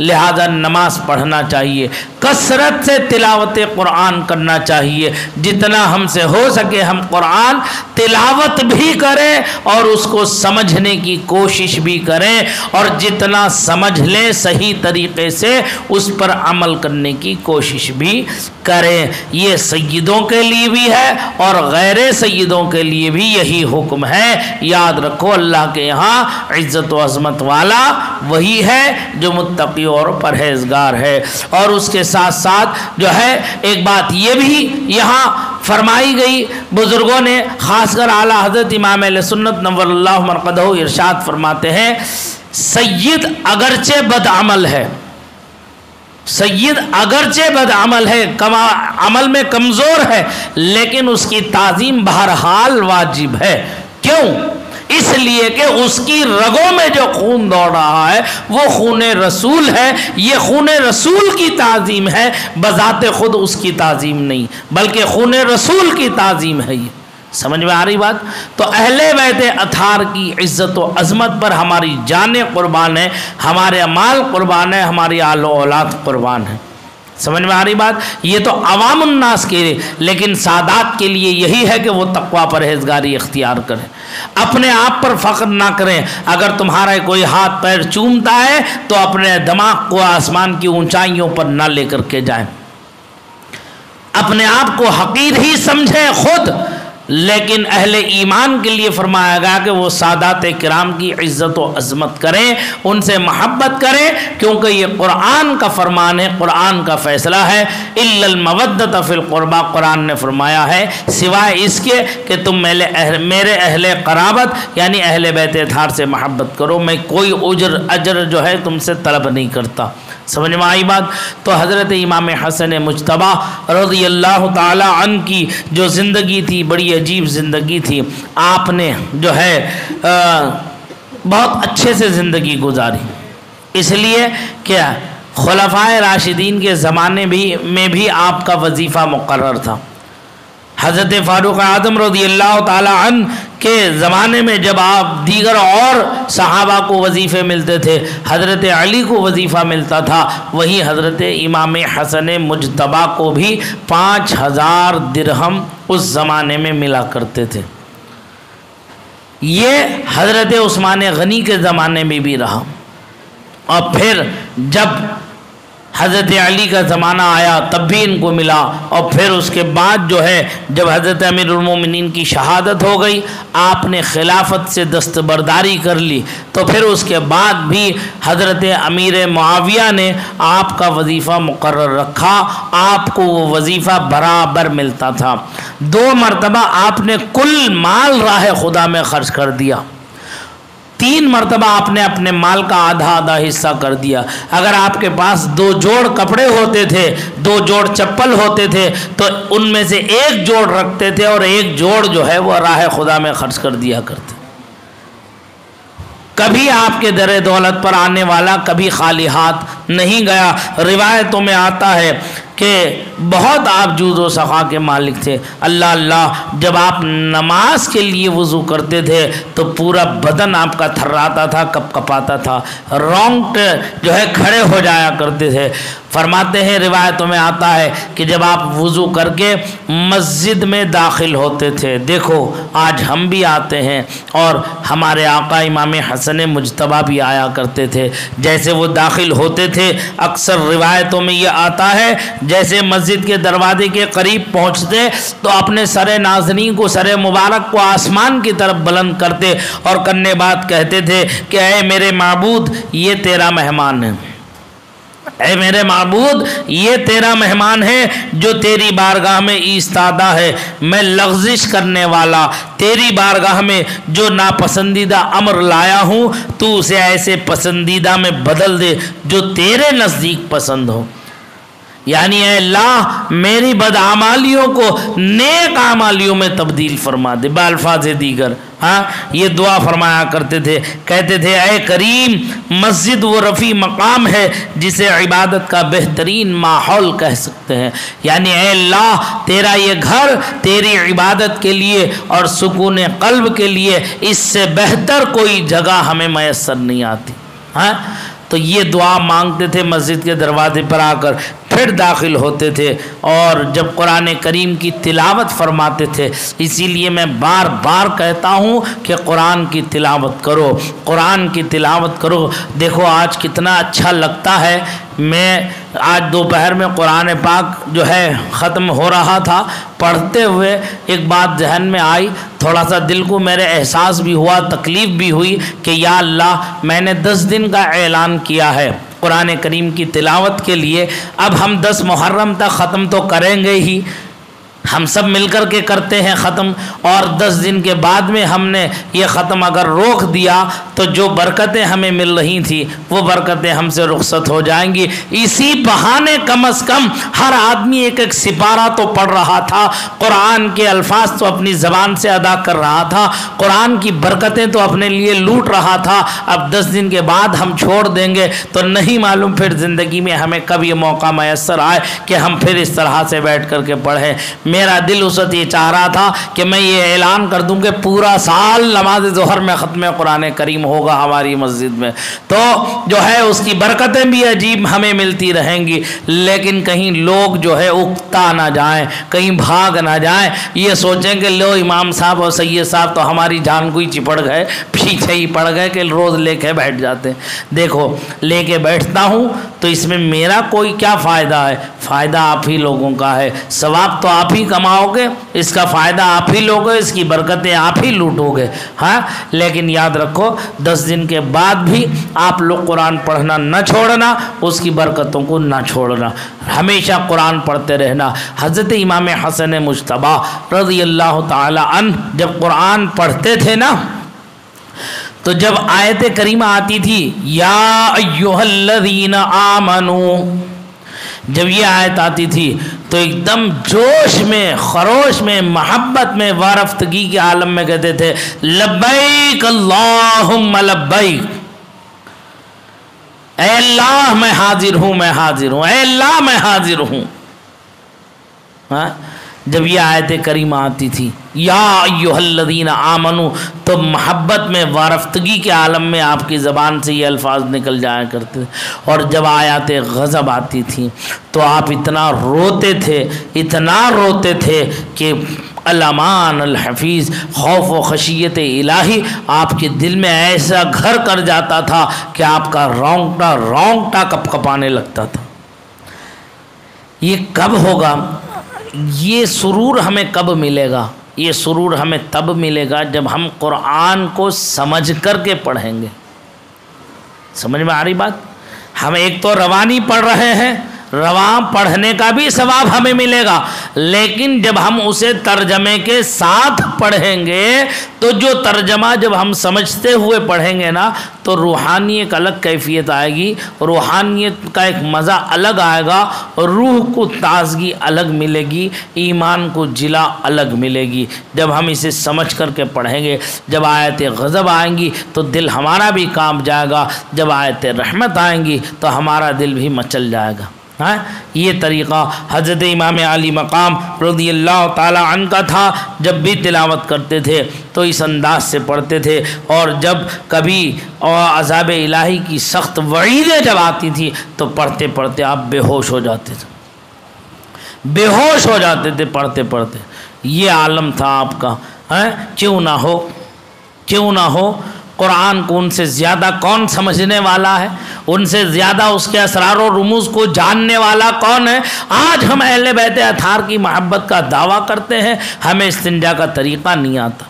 لہذا نماز پڑھنا چاہیے، کثرت سے تلاوت قرآن کرنا چاہیے، جتنا ہم سے ہو سکے ہم قرآن تلاوت بھی کریں اور اس کو سمجھنے کی کوشش بھی کریں، اور جتنا سمجھ لیں صحیح طریقے سے اس پر عمل کرنے کی کوشش بھی کریں۔ یہ سیدوں کے لیے بھی ہے اور غیر سیدوں کے لیے بھی یہی حکم ہے۔ یاد رکھو اللہ کے یہاں عزت و عظمت والا وہی ہے جو متقی اور پرہیزگار ہے۔ اور اس کے ساتھ ساتھ جو ہے ایک بات یہ بھی یہاں فرمائی گئی، بزرگوں نے خاص کر اعلیٰ حضرت امام اہل سنت نور اللہ مرقدہ ارشاد فرماتے ہیں سید اگرچہ بدعمل ہے، سید اگرچہ بدعمل ہے، عمل میں کمزور ہے، لیکن اس کی تعظیم بہرحال واجب ہے۔ کیوں؟ اس لیے کہ اس کی رگوں میں جو خون دوڑ رہا ہے وہ خون رسول ہے، یہ خون رسول کی تعظیم ہے، بذات خود اس کی تعظیم نہیں بلکہ خون رسول کی تعظیم ہے۔ یہ سمجھ میں آ رہی بات؟ تو اہل بیت اطہار کی عزت و عظمت پر ہماری جانیں قربان ہے، ہمارے مال قربان ہے، ہماری آل و اولاد قربان ہے۔ سمجھ میں آ رہی بات؟ یہ تو عوام الناس کے لیے، لیکن سادات کے لیے یہی ہے کہ وہ تقوی پرہیزگاری اختیار کریں، اپنے آپ پر فخر نہ کریں۔ اگر تمہارا کوئی ہاتھ پیر چومتا ہے تو اپنے دماغ کو آسمان کی اونچائیوں پر نہ لے کر کے جائیں، اپنے آپ کو حقیر ہی سمجھیں خود، لیکن اہل ایمان کے لیے فرمایا گیا کہ وہ سادات کرام کی عزت و عظمت کریں، ان سے محبت کریں، کیونکہ یہ قرآن کا فرمان ہے، قرآن کا فیصلہ ہے۔ الا المودۃ فی القربى، قرآن نے فرمایا ہے سوائے اس کے کہ تم میرے اہل قرابت یعنی اہل بیت اطہار سے محبت کرو، میں کوئی اجر جو ہے تم سے طلب نہیں کرتا۔ سمجھ میں آئی بات؟ تو حضرت امام حسن مجتبی رضی اللہ تعالی عنہ کی جو زندگی تھی بڑی عجیب زندگی تھی۔ آپ نے جو ہے بہت اچھے سے زندگی گزاری، اس لیے کہ خلفائے راشدین کے زمانے میں بھی آپ کا وظیفہ مقرر تھا۔ حضرت فاروق اعظم رضی اللہ تعالی عنہ کے زمانے میں جب آپ دیگر اور صحابہ کو وظیفے ملتے تھے، حضرت علی کو وظیفہ ملتا تھا، وہیں حضرت امام حسن مجتبی کو بھی 5000 درہم اس زمانے میں ملا کرتے تھے۔ یہ حضرت عثمان غنی کے زمانے میں بھی رہا، اور پھر جب حضرت علی کا زمانہ آیا تب بھی ان کو ملا، اور پھر اس کے بعد جو ہے جب حضرت امیر المومنین کی شہادت ہو گئی، آپ نے خلافت سے دستبرداری کر لی، تو پھر اس کے بعد بھی حضرت امیر معاویہ نے آپ کا وظیفہ مقرر رکھا، آپ کو وہ وظیفہ برابر ملتا تھا۔ 2 مرتبہ آپ نے کل مال راہ خدا میں خرچ کر دیا، 3 مرتبہ آپ نے اپنے مال کا آدھا حصہ کر دیا۔ اگر آپ کے پاس 2 جوڑ کپڑے ہوتے تھے، 2 جوڑ چپل ہوتے تھے، تو ان میں سے 1 جوڑ رکھتے تھے اور 1 جوڑ جو ہے وہ راہ خدا میں خرچ کر دیا کرتے۔ کبھی آپ کے در دولت پر آنے والا کبھی خالی ہاتھ نہیں گیا۔ روایتوں میں آتا ہے کہ بہت آپ جود و سخا کے مالک تھے۔ اللہ اللہ، جب آپ نماز کے لیے وضو کرتے تھے تو پورا بدن آپ کا تھراتا تھا، کپ کپاتا تھا، رونگٹے جو ہے کھڑے ہو جایا کرتے تھے۔ فرماتے ہیں روایتوں میں آتا ہے کہ جب آپ وضو کر کے مسجد میں داخل ہوتے تھے، دیکھو آج ہم بھی آتے ہیں اور ہمارے آقا امام حسن مجتبی بھی آیا کرتے تھے، جیسے وہ داخل ہوتے تھے اکثر روایتوں میں یہ آتا ہے جیسے مسجد کے دروازے کے قریب پہنچتے تو اپنے سر نازنین کو، سر مبارک کو آسمان کی طرف بلند کرتے اور کرنے بات کہتے تھے کہ اے میرے معبود یہ تیرا مہمان ہے، اے میرے معبود یہ تیرا مہمان ہے جو تیری بارگاہ میں ایستادہ ہے، میں لغزش کرنے والا تیری بارگاہ میں جو ناپسندیدہ امر لایا ہوں تو اسے ایسے پسندیدہ میں بدل دے جو تیرے نزدیک پسند ہو۔ یعنی اے اللہ میری بدعمالیوں کو نیک اعمالیوں میں تبدیل فرما دے۔ بالفاظ دیگر یہ دعا فرمایا کرتے تھے، کہتے تھے اے کریم مسجد وہ رفیع مقام ہے جسے عبادت کا بہترین ماحول کہہ سکتے ہیں، یعنی اے اللہ تیرا یہ گھر تیری عبادت کے لیے اور سکون قلب کے لیے اس سے بہتر کوئی جگہ ہمیں میسر نہیں آتی۔ تو یہ دعا مانگتے تھے مسجد کے دروازے پر آ کر، پھر داخل ہوتے تھے اور جب قرآن کریم کی تلاوت فرماتے تھے۔ اسی لیے میں بار بار کہتا ہوں کہ قرآن کی تلاوت کرو، قرآن کی تلاوت کرو۔ دیکھو آج کتنا اچھا لگتا ہے، میں آج دوپہر میں قرآن پاک جو ہے ختم ہو رہا تھا، پڑھتے ہوئے ایک بات ذہن میں آئی، تھوڑا سا دل کو میرے احساس بھی ہوا، تکلیف بھی ہوئی کہ یا اللہ میں نے 10 دن کا اعلان کیا ہے قرآن کریم کی تلاوت کے لیے، اب ہم 10 محرم تک ختم تو کریں گے ہی، ہم سب مل کر کے کرتے ہیں ختم، اور 10 دن کے بعد میں ہم نے یہ ختم اگر روک دیا تو جو برکتیں ہمیں مل رہی تھیں وہ برکتیں ہم سے رخصت ہو جائیں گی۔ اسی بہانے کم از کم ہر آدمی ایک ایک سپارہ تو پڑھ رہا تھا، قرآن کے الفاظ تو اپنی زبان سے ادا کر رہا تھا، قرآن کی برکتیں تو اپنے لیے لوٹ رہا تھا۔ اب 10 دن کے بعد ہم چھوڑ دیں گے تو نہیں معلوم پھر زندگی میں ہمیں کب یہ موقع میسر آئے کہ ہم پھر اس طرح سے بیٹھ کر کے پڑھیں۔ میرا دل اس وقت یہ چاہ رہا تھا کہ میں یہ اعلان کر دوں کہ پورا سال نماز ظہر میں ختم قرآن کریم ہوگا ہماری مسجد میں، تو جو ہے اس کی برکتیں بھی عجیب ہمیں ملتی رہیں گی، لیکن کہیں لوگ جو ہے اکتا نہ جائیں، کہیں بھاگ نہ جائیں، یہ سوچیں کہ لو امام صاحب اور سید صاحب تو ہماری جان کو ہی چپڑ گئے، پیچھے ہی پڑ گئے کہ روز لے کے بیٹھ جاتے ہیں۔ دیکھو لے کے بیٹھتا ہوں تو اس میں میرا کوئی کیا فائدہ ہے؟ فائدہ آپ ہی لوگوں کا ہے، ثواب تو آپ ہی ہی کماؤ گے، اس کا فائدہ آپ ہی لوگے، اس کی برکتیں آپ ہی لوٹو گے، ہاں، لیکن یاد رکھو 10 دن کے بعد بھی آپ لوگ قرآن پڑھنا نہ چھوڑنا، اس کی برکتوں کو نہ چھوڑنا، ہمیشہ قرآن پڑھتے رہنا۔ حضرت امام حسن مجتبی رضی اللہ تعالی عنہ جب قرآن پڑھتے تھے نا، تو جب آیت کریمہ آتی تھی یا ایھا الذین آمنو، جب یہ آیت آتی تھی تو ایک دم جوش میں، خروش میں، محبت میں، وارفتگی کے عالم میں کہتے تھے لبیک اللہم لبیک، اے اللہ میں حاضر ہوں، میں حاضر ہوں، اے اللہ میں حاضر ہوں۔ ہاں، جب یہ آیت کریمہ آتی تھی یا ایھا الذین آمنو، تو محبت میں، وارفتگی کے عالم میں آپ کی زبان سے یہ الفاظ نکل جایا کرتے تھے۔ اور جب آیات غضب آتی تھی تو آپ اتنا روتے تھے، اتنا روتے تھے کہ الامان الحفیظ، خوف و خشیت الہی آپ کے دل میں ایسا گھر کر جاتا تھا کہ آپ کا رونگٹا کپ کپانے لگتا تھا۔ یہ کب ہوگا؟ یہ سرور ہمیں کب ملے گا؟ یہ سرور ہمیں تب ملے گا جب ہم قرآن کو سمجھ کر کے پڑھیں گے۔ سمجھ میں آ رہی بات؟ ہم ایک تو روانی پڑھ رہے ہیں، رواں پڑھنے کا بھی ثواب ہمیں ملے گا، لیکن جب ہم اسے ترجمے کے ساتھ پڑھیں گے تو جو ترجمہ جب ہم سمجھتے ہوئے پڑھیں گے نا تو روحانی ایک الگ کیفیت آئے گی، روحانیت کا ایک مزہ الگ آئے گا، روح کو تازگی الگ ملے گی، ایمان کو جلا الگ ملے گی جب ہم اسے سمجھ کر کے پڑھیں گے۔ جب آیت غضب آئیں گی تو دل ہمارا بھی کانپ جائے گا، جب آیت رحمت آئیں گی تو ہمارا دل بھی مچل جائے گا۔ ہاں، یہ طریقہ حضرت امام علی مقام رضی اللہ تعالی عنہ کا تھا۔ جب بھی تلاوت کرتے تھے تو اس انداز سے پڑھتے تھے، اور جب کبھی عذاب الہی کی سخت وعیدیں جب آتی تھی تو پڑھتے پڑھتے آپ بے ہوش ہو جاتے تھے، بے ہوش ہو جاتے تھے پڑھتے پڑھتے۔ یہ عالم تھا آپ کا۔ کیوں نہ ہو، کیوں نہ ہو، قرآن کو ان سے زیادہ کون سمجھنے والا ہے؟ ان سے زیادہ اس کے اسرار و رموز کو جاننے والا کون ہے؟ آج ہم اہل بیت اطہار کی محبت کا دعویٰ کرتے ہیں، ہمیں استنجا کا طریقہ نہیں آتا۔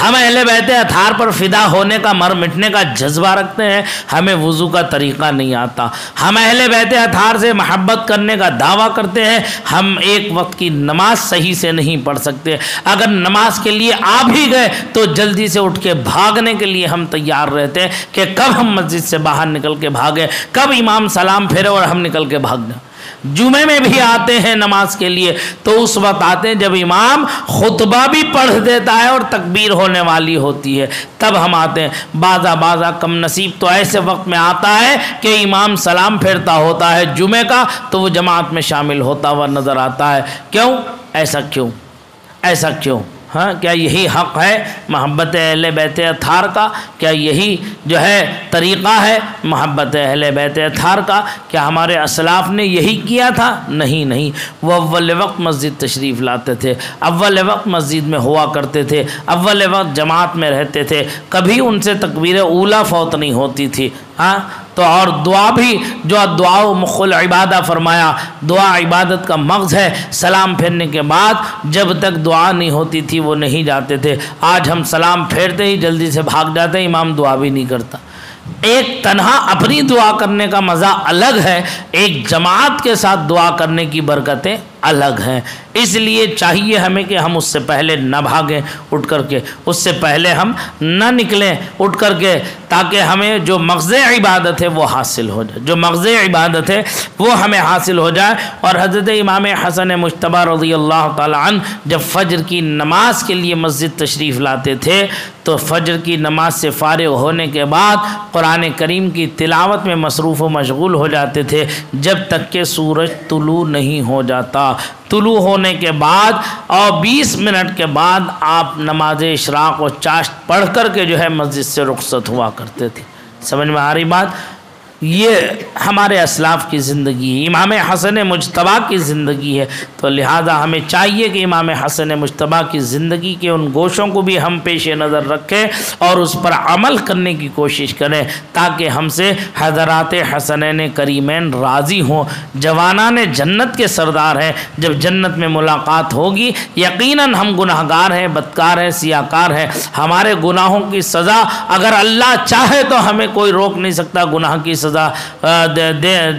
ہم اہل بیت اطہار پر فدا ہونے کا، مر مٹنے کا جذبہ رکھتے ہیں، ہمیں وضو کا طریقہ نہیں آتا۔ ہم اہل بیت اطہار سے محبت کرنے کا دعویٰ کرتے ہیں، ہم ایک وقت کی نماز صحیح سے نہیں پڑھ سکتے۔ اگر نماز کے لیے آ بھی گئے تو جلدی سے اٹھ کے بھاگنے کے لیے ہم تیار رہتے ہیں کہ کب ہم مسجد سے باہر نکل کے بھاگیں، کب امام سلام پھیرے اور ہم نکل کے بھاگ جائیں۔ جمعے میں بھی آتے ہیں نماز کے لیے تو اس وقت آتے ہیں جب امام خطبہ بھی پڑھ دیتا ہے اور تکبیر ہونے والی ہوتی ہے، تب ہم آتے ہیں۔ بعضا کم نصیب تو ایسے وقت میں آتا ہے کہ امام سلام پھیرتا ہوتا ہے جمعے کا تو وہ جماعت میں شامل ہوتا ہوا نظر آتا ہے۔ کیوں؟ ایسا کیوں؟ ایسا کیوں؟ ہاں، کیا یہی حق ہے محبت اہل بیت اطہار کا؟ کیا یہی جو ہے طریقہ ہے محبت اہل بیت اطہار کا؟ کیا ہمارے اسلاف نے یہی کیا تھا؟ نہیں، وہ اول وقت مسجد تشریف لاتے تھے، اول وقت مسجد میں ہوا کرتے تھے، اول وقت جماعت میں رہتے تھے، کبھی ان سے تکبیر اولیٰ فوت نہیں ہوتی تھی۔ ہاں، تو اور دعا بھی، جو دعا مخ العبادہ فرمایا، دعا عبادت کا مغز ہے۔ سلام پھیرنے کے بعد جب تک دعا نہیں ہوتی تھی وہ نہیں جاتے تھے۔ آج ہم سلام پھیرتے ہی جلدی سے بھاگ جاتے ہیں، امام دعا بھی نہیں کرتا۔ ایک تنہا اپنی دعا کرنے کا مزہ الگ ہے، ایک جماعت کے ساتھ دعا کرنے کی برکتیں الگ ہیں۔ اس لیے چاہیے ہمیں کہ ہم اس سے پہلے نہ بھاگیں اٹھ کر کے، اس سے پہلے ہم نہ نکلیں اٹھ کر کے، تاکہ ہمیں جو مغز عبادت ہے وہ حاصل ہو جائے، جو مغز عبادت ہے وہ ہمیں حاصل ہو جائے۔ اور حضرت امام حسن مجتبی رضی اللہ تعالی عنہ جب فجر کی نماز کے لیے مسجد تشریف لاتے تھے تو فجر کی نماز سے فارغ ہونے کے بعد قرآن کریم کی تلاوت میں مصروف و مشغول ہو جاتے تھے جب تک کہ سورج طلوع نہیں ہو جاتا۔ طلوع ہونے کے بعد اور 20 منٹ کے بعد آپ نماز اشراق و چاشت پڑھ کر کے جو ہے مسجد سے رخصت ہوا کرتے تھے۔ سمجھ میں آ رہی بات؟ یہ ہمارے اسلاف کی زندگی ہے، امام حسن مجتبیٰ کی زندگی ہے، تو لہذا ہمیں چاہیے کہ امام حسن مجتبیٰ کی زندگی کے ان گوشوں کو بھی ہم پیش نظر رکھیں اور اس پر عمل کرنے کی کوشش کریں تاکہ ہم سے حضرات حسنین کریمین راضی ہوں۔ جوانان جنت کے سردار ہیں، جب جنت میں ملاقات ہوگی یقیناً ہم گناہگار ہیں، بدکار ہیں، سیاہکار ہیں، ہمارے گناہوں کی سزا اگر اللہ چاہے تو ہمیں کوئی روک نہیں سکتا گناہ کی سزا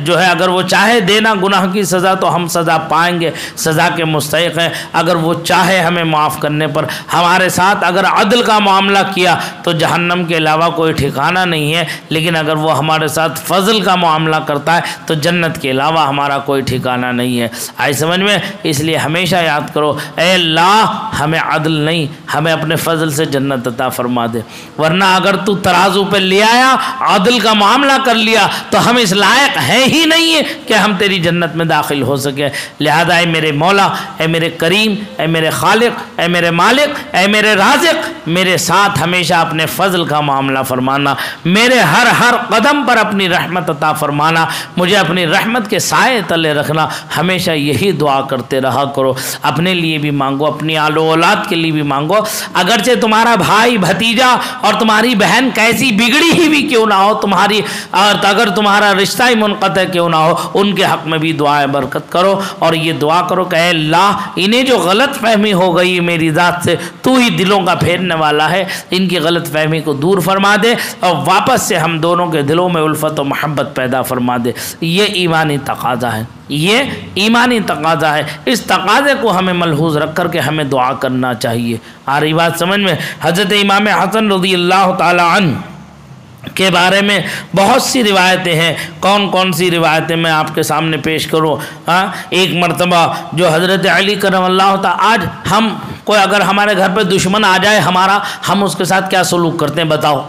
جو ہے، اگر وہ چاہے دینا گناہ کی سزا تو ہم سزا پائیں گے، سزا کے مستحق ہیں۔ اگر وہ چاہے ہمیں معاف کرنے پر، ہمارے ساتھ اگر عدل کا معاملہ کیا تو جہنم کے علاوہ کوئی ٹھکانہ نہیں ہے، لیکن اگر وہ ہمارے ساتھ فضل کا معاملہ کرتا ہے تو جنت کے علاوہ ہمارا کوئی ٹھکانہ نہیں ہے۔ آئی سمجھ میں؟ اس لیے ہمیشہ یاد کرو، اے اللہ ہمیں عدل نہیں، ہمیں اپنے فضل سے جنت عطا فرما دے، ورنہ اگر تو ترازو پہ لے آیا، عدل کا معاملہ کر لیا تو ہم اس لائق ہیں ہی نہیں ہے کہ ہم تیری جنت میں داخل ہو سکے۔ لہذا اے میرے مولا، اے میرے کریم، اے میرے خالق، اے میرے مالک، اے میرے رازق، میرے ساتھ ہمیشہ اپنے فضل کا معاملہ فرمانا، میرے ہر قدم پر اپنی رحمت عطا فرمانا، مجھے اپنی رحمت کے سائے تلے رکھنا۔ ہمیشہ یہی دعا کرتے رہا کرو، اپنے لیے بھی مانگو، اپنی آل و اولاد کے لیے بھی مانگو، اگرچہ تمہارا بھائی بھتیجا اور تمہاری بہن کیسی بگڑی ہی بھی کیوں نہ ہو، تمہاری اور اگر تمہارا رشتہ ہی منقطع کیوں نہ ہو، ان کے حق میں بھی دعائیں برکت کرو اور یہ دعا کرو کہ اے اللہ انہیں جو غلط فہمی ہو گئی میری ذات سے، تو ہی دلوں کا پھیرنے والا ہے، ان کی غلط فہمی کو دور فرما دے اور واپس سے ہم دونوں کے دلوں میں الفت و محبت پیدا فرما دے۔ یہ ایمانی تقاضا ہے، یہ ایمانی تقاضا ہے، اس تقاضے کو ہمیں ملحوظ رکھ کر کے ہمیں دعا کرنا چاہیے۔ آ رہی بات سمجھ میں؟ حضرت امام حسن رضی اللہ تعالی عنہ کے بارے میں بہت سی روایتیں ہیں، کون کون سی روایتیں میں آپ کے سامنے پیش کروں۔ ایک مرتبہ جو حضرت علی کرم اللہ تعالی، آج ہم کوئی اگر ہمارے گھر پہ دشمن آ جائے ہمارا، ہم اس کے ساتھ کیا سلوک کرتے ہیں بتاؤ؟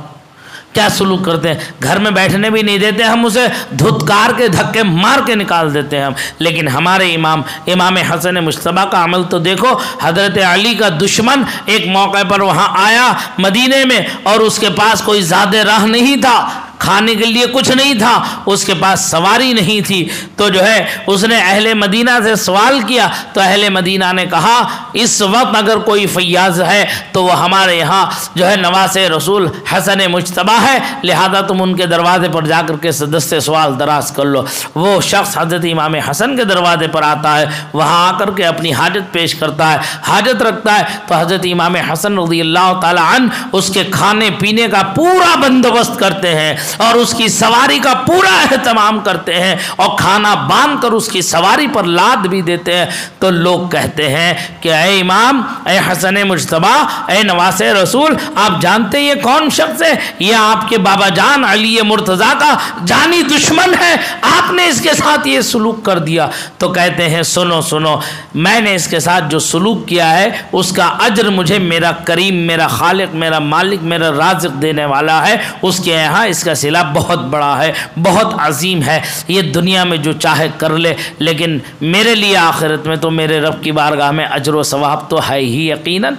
کیا سلوک کرتے ہیں؟ گھر میں بیٹھنے بھی نہیں دیتے ہم، اسے دھتکار کے دھکے مار کے نکال دیتے ہیں ہم۔ لیکن ہمارے امام حسن مجتبیٰ کا عمل تو دیکھو، حضرت علی کا دشمن ایک موقع پر وہاں آیا مدینے میں اور اس کے پاس کوئی زیادہ راہ نہیں تھا، کھانے کے لیے کچھ نہیں تھا، اس کے پاس سواری نہیں تھی، تو جو ہے اس نے اہل مدینہ سے سوال کیا تو اہل مدینہ نے کہا اس وقت اگر کوئی فیاض ہے تو وہ ہمارے یہاں جو ہے نواز رسول حسن مجتبیٰ ہے، لہذا تم ان کے دروازے پر جا کر کے دست سوال دراز کر لو۔ وہ شخص حضرت امام حسن کے دروازے پر آتا ہے، وہاں آ کر کے اپنی حاجت پیش کرتا ہے، حاجت رکھتا ہے، تو حضرت امام حسن رضی اللہ تعالی عنہ اس کے کھانے پینے کا پورا بندوبست کرتے ہیں اور اس کی سواری کا پورا اہتمام کرتے ہیں اور کھانا باندھ کر اس کی سواری پر لاد بھی دیتے ہیں۔ تو لوگ کہتے ہیں کہ اے امام، اے حسن مجتبیٰ، اے نواز رسول، آپ جانتے یہ کون شخص ہے؟ یہ آپ کے بابا جان علی مرتضیٰ کا جانی دشمن ہے، آپ نے اس کے ساتھ یہ سلوک کر دیا۔ تو کہتے ہیں سنو سنو، میں نے اس کے ساتھ جو سلوک کیا ہے اس کا اجر مجھے میرا کریم، میرا خالق، میرا مالک، میرا رازق دینے والا ہے، اس کے یہاں اس کا صلہ بہت بڑا ہے، بہت عظیم ہے، یہ دنیا میں جو چاہے کر لے، لیکن میرے لیے آخرت میں تو میرے رب کی بارگاہ میں اجر و ثواب تو ہے ہی یقیناً،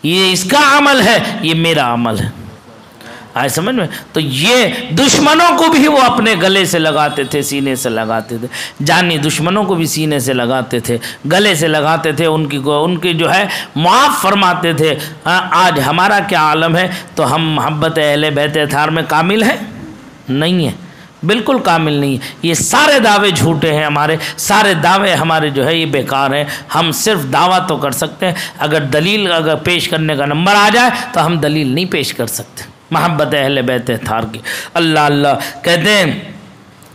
یہ اس کا عمل ہے، یہ میرا عمل ہے۔ آئے سمجھ میں؟ تو یہ دشمنوں کو بھی وہ اپنے گلے سے لگاتے تھے، سینے سے لگاتے تھے، جانی دشمنوں کو بھی سینے سے لگاتے تھے، گلے سے لگاتے تھے، ان کی جو ہے معاف فرماتے تھے۔ آج ہمارا کیا عالم ہے؟ تو ہم محبت اہل بیت اطہار میں کامل ہیں؟ نہیں ہے، بالکل کامل نہیں ہے۔ یہ سارے دعوے جھوٹے ہیں، ہمارے سارے دعوے ہمارے جو ہے یہ بیکار ہیں۔ ہم صرف دعویٰ تو کر سکتے ہیں، اگر دلیل اگر پیش کرنے کا نمبر آ جائے تو ہم دلیل نہیں پیش کر سکتے محبت اہل بیت اطہار کی۔ اللہ اللہ کہتے ہیں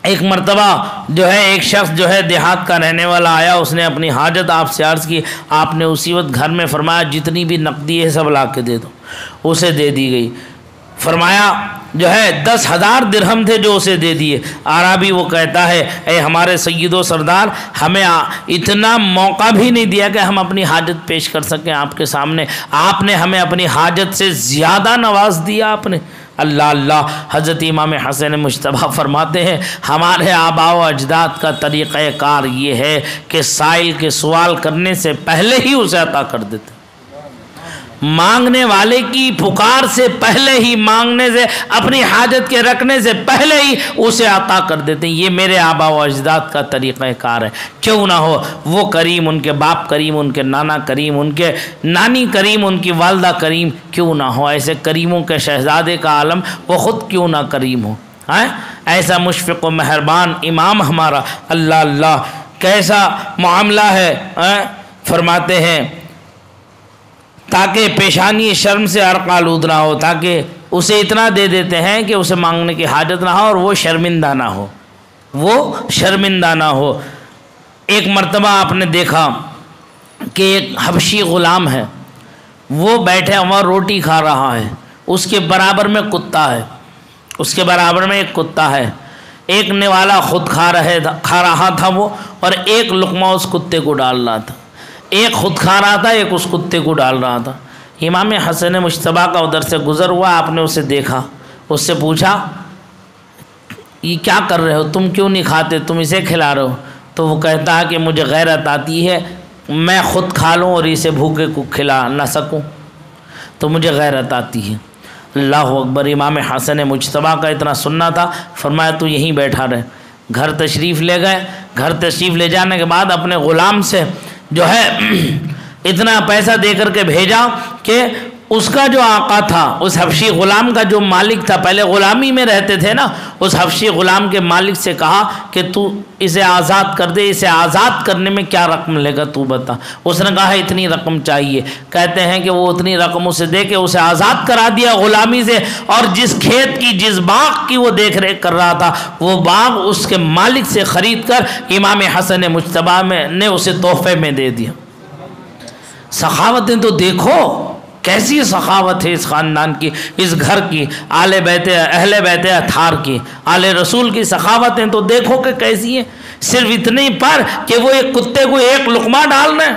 ایک مرتبہ جو ہے ایک شخص جو ہے دیہات کا رہنے والا آیا، اس نے اپنی حاجت آپ سے عرض کی، آپ نے اسی وقت گھر میں فرمایا جتنی بھی نقدی ہے سب لا کے دے دو، اسے دے دی گئی۔ فرمایا جو ہے 10,000 درہم تھے جو اسے دے دیے۔ عربی وہ کہتا ہے اے ہمارے سید و سردار، ہمیں اتنا موقع بھی نہیں دیا کہ ہم اپنی حاجت پیش کر سکیں آپ کے سامنے، آپ نے ہمیں اپنی حاجت سے زیادہ نواز دیا آپ نے۔ اللہ اللہ، حضرت امام حسن مجتبیٰ فرماتے ہیں ہمارے آباء و اجداد کا طریقہ کار یہ ہے کہ سائل کے سوال کرنے سے پہلے ہی اسے عطا کر دیتے، مانگنے والے کی پکار سے پہلے ہی، مانگنے سے، اپنی حاجت کے رکھنے سے پہلے ہی اسے عطا کر دیتے ہیں۔ یہ میرے آبا و اجداد کا طریقہ کار ہے۔ کیوں نہ ہو وہ کریم، ان کے باپ کریم، ان کے نانا کریم، ان کے نانی کریم، ان کی والدہ کریم، کیوں نہ ہو ایسے کریموں کے شہزادے کا عالم وہ خود کیوں نہ کریم ہو؟ ایسا مشفق و مہربان امام ہمارا، اللہ اللہ کیسا معاملہ ہے۔ فرماتے ہیں تاکہ پیشانی شرم سے عرق آلود نہ ہو، تاکہ اسے اتنا دے دیتے ہیں کہ اسے مانگنے کی حاجت نہ ہو اور وہ شرمندہ نہ ہو، وہ شرمندہ نہ ہو۔ ایک مرتبہ آپ نے دیکھا کہ ایک حبشی غلام ہے، وہ بیٹھے ہوا روٹی کھا رہا ہے، اس کے برابر میں کتا ہے، اس کے برابر میں ایک کتا ہے، ایک نوالا خود کھا رہا تھا وہ، اور ایک لقمہ اس کتے کو ڈال رہا تھا، ایک خود کھا رہا تھا، ایک اس کتے کو ڈال رہا تھا۔ امام حسن مجتبیٰ کا ادھر سے گزر ہوا، آپ نے اسے دیکھا، اس سے پوچھا یہ کیا کر رہے ہو، تم کیوں نہیں کھاتے، تم اسے کھلا رہے ہو؟ تو وہ کہتا ہے کہ مجھے غیرت آتی ہے، میں خود کھا لوں اور اسے بھوکے کو کھلا نہ سکوں، تو مجھے غیرت آتی ہے۔ اللہ اکبر، امام حسن مجتبیٰ کا اتنا سننا تھا، فرمایا تو یہیں بیٹھا رہے۔ گھر تشریف لے گئے، گھر تشریف لے جانے کے بعد اپنے غلام سے جو ہے اتنا پیسہ دے کر کے بھیجا کہ اس کا جو آقا تھا، اس حبشی غلام کا جو مالک تھا، پہلے غلامی میں رہتے تھے نا، اس حبشی غلام کے مالک سے کہا کہ تو اسے آزاد کر دے، اسے آزاد کرنے میں کیا رقم لے گا تو بتا۔ اس نے کہا اتنی رقم چاہیے۔ کہتے ہیں کہ وہ اتنی رقم اسے دے کے اسے آزاد کرا دیا غلامی سے، اور جس کھیت کی، جس باغ کی وہ دیکھ ریکھ کر رہا تھا، وہ باغ اس کے مالک سے خرید کر امام حسن مجتبیٰ نے اسے تحفے میں دے دیا۔ سخاوتیں تو دیکھو، کیسی سخاوت ہے اس خاندان کی، اس گھر کی، اہل بیت اطہار کی، آل رسول کی سخاوتیں تو دیکھو کہ کیسی ہیں۔ صرف اتنے پر کہ وہ ایک کتے کو ایک لقمہ ڈال رہے ہیں،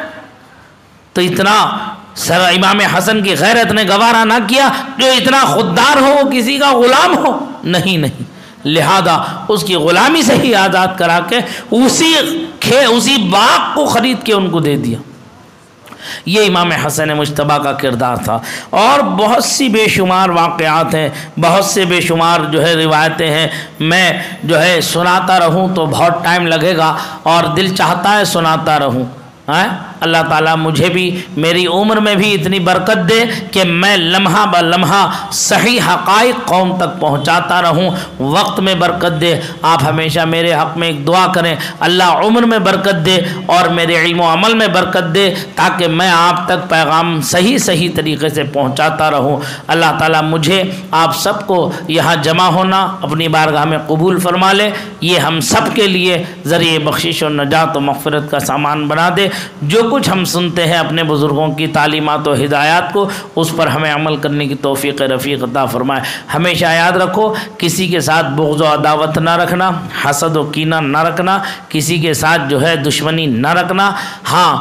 تو اتنا سر امام حسن کی غیرت نے گوارا نہ کیا جو اتنا خوددار ہو، وہ کسی کا غلام ہو، نہیں، لہذا اس کی غلامی سے ہی آزاد کرا کے اسی باغ کو خرید کے ان کو دے دیا۔ یہ امام حسن مجتبیٰ کا کردار تھا۔ اور بہت سی بے شمار واقعات ہیں، بہت سے بے شمار جو ہے روایتیں ہیں، میں جو ہے سناتا رہوں تو بہت ٹائم لگے گا، اور دل چاہتا ہے سناتا رہوں۔ اللہ تعالیٰ مجھے بھی میری عمر میں بھی اتنی برکت دے کہ میں لمحہ بہ لمحہ صحیح حقائق قوم تک پہنچاتا رہوں، وقت میں برکت دے۔ آپ ہمیشہ میرے حق میں ایک دعا کریں، اللہ عمر میں برکت دے اور میرے علم و عمل میں برکت دے، تاکہ میں آپ تک پیغام صحیح طریقے سے پہنچاتا رہوں۔ اللہ تعالیٰ مجھے آپ سب کو یہاں جمع ہونا اپنی بارگاہ میں قبول فرما لے، یہ ہم سب کے لیے ذریعہ بخشش و نجات و مغفرت کا سامان بنا دے۔ جو کچھ ہم سنتے ہیں اپنے بزرگوں کی تعلیمات و ہدایات کو، اس پر ہمیں عمل کرنے کی توفیق رفیق عطا فرمائے۔ ہمیشہ یاد رکھو، کسی کے ساتھ بغض و عداوت نہ رکھنا، حسد و کینہ نہ رکھنا، کسی کے ساتھ جو ہے دشمنی نہ رکھنا۔ ہاں،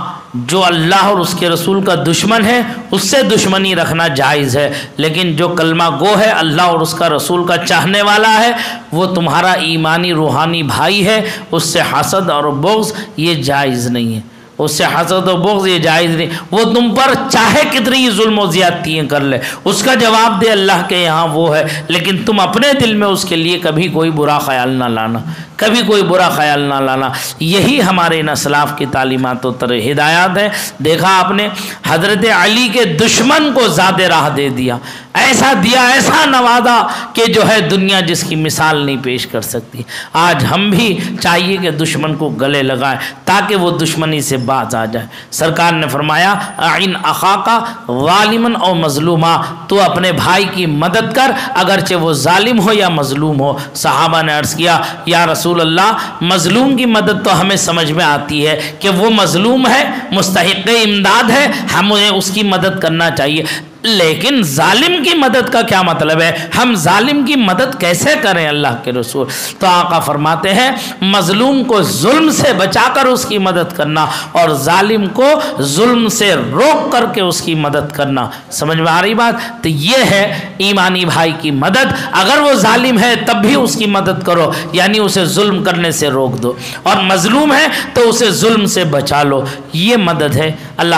جو اللہ اور اس کے رسول کا دشمن ہے اس سے دشمنی رکھنا جائز ہے، لیکن جو کلمہ گو ہے، اللہ اور اس کا رسول کا چاہنے والا ہے، وہ تمہارا ایمانی روحانی بھائی ہے، اس سے حسد اور بغض یہ جائز نہیں ہے، اس سے حسد و بغض یہ جائز نہیں۔ وہ تم پر چاہے کتنی ظلم و زیادتیاں کر لے، اس کا جواب دے اللہ کے یہاں وہ ہے، لیکن تم اپنے دل میں اس کے لیے کبھی کوئی برا خیال نہ لانا، کبھی کوئی برا خیال نہ لانا۔ یہی ہمارے ان اسلاف کی تعلیمات و ہدایات ہے۔ دیکھا آپ نے، حضرت علی کے دشمن کو زیادہ راہ دے دیا، ایسا دیا، ایسا نوازا کہ جو ہے دنیا جس کی مثال نہیں پیش کر سکتی۔ آج ہم بھی چاہیے کہ دشمن کو گلے لگائیں تاکہ وہ دشمنی سے باز آ جائے۔ سرکار نے فرمایا اعن اخاکا ظالما او مظلوما، تو اپنے بھائی کی مدد کر اگرچہ وہ ظالم ہو یا مظلوم ہو۔ صحابہ نے عرض کیا یا رسول اللہ، مظلوم کی مدد تو ہمیں سمجھ میں آتی ہے کہ وہ مظلوم ہے، مستحق امداد ہے، ہمیں اس کی مدد کرنا چاہیے، لیکن ظالم کی مدد کا کیا مطلب ہے؟ ہم ظالم کی مدد کیسے کریں اللہ کے رسول؟ تو آقا فرماتے ہیں مظلوم کو ظلم سے بچا کر اس کی مدد کرنا اور ظالم کو ظلم سے روک کر کے اس کی مدد کرنا۔ سمجھ میں آ رہی بات؟ تو یہ ہے ایمانی بھائی کی مدد۔ اگر وہ ظالم ہے تب بھی اس کی مدد کرو، یعنی اسے ظلم کرنے سے روک دو، اور مظلوم ہے تو اسے ظلم سے بچا لو، یہ مدد ہے۔ اللہ